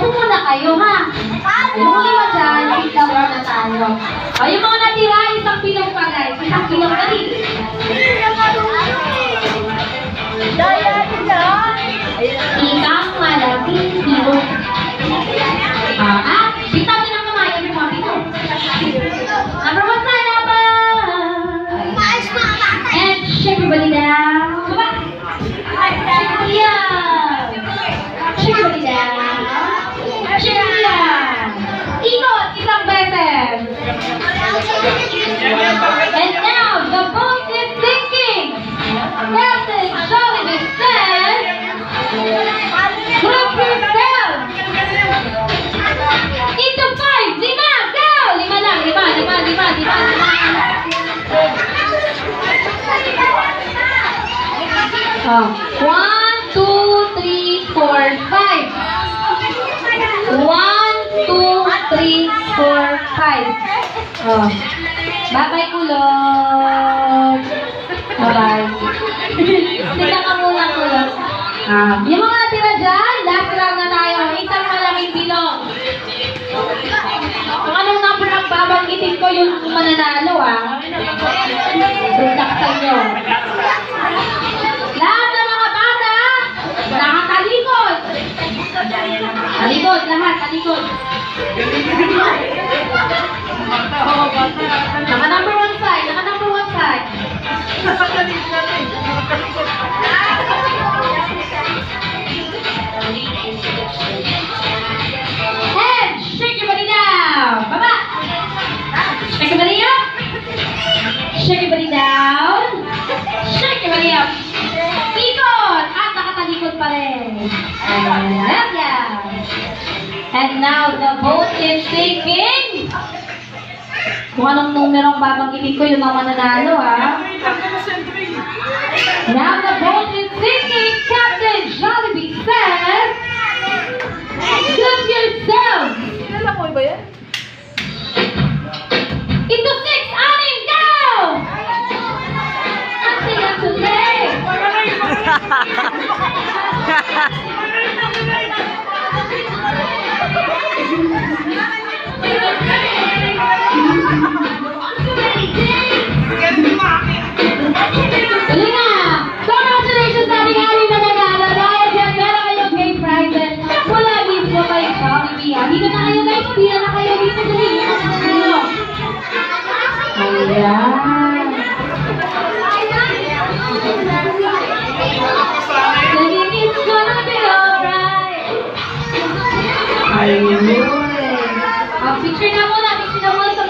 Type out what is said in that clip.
Upo muna kayo, ha? Yung lima dyan, sit down muna tayo. O, yung mga natira, isang pilong pa, guys. Isang pilong dali. Isang malaking pilong. Bitaw din ang kamay. Ano mga bitaw? Number 1 sign up. And shake your body down. Baba. Shake your body down. Shake your body down. Shake your body down. Ikot, isang beses. And now, the boat is sinking. Captain Jollibee says, group yourself into 5. 5, go! 5 lang, 1, 2, 3, 4, 5. 1, 2, 3, 4, 5. Bye-bye, kulot. Bye-bye. Tingnan ka muna, kulot. Yung mga natira dyan, last round na tayo. Isang malaking bilong. Kung anong number ang babanggitin ko yung mananalo, Suntaksan nyo. Lahat ng mga bata, nakatalikod. Talikod, lahat, talikod. Naka number 1 side, naka number 1 side. And shake your body down. Baba. Shake your body up. Shake your body down. Shake your body up. Ikot. At nakatalikod pa rin. And now the boat is sinking. Kung anong numero ang babanggitin ko, yun ang mananalo, Now the boat is sinking. Captain Jollibee says, group yourselves. Alam mo ba yan? Into 6, anim, go! Kasi yan today. Dali na! Congratulations sa ating ating nananalo. Dahil dyan, meron kayong game prizes. Mula mismo kay Jollibee. Dito na kayo guys. Pila na kayo dito. Dali na kayo. Ayan. Singing it's gonna be alright. Ayun. Picture na muna. Picture na muna.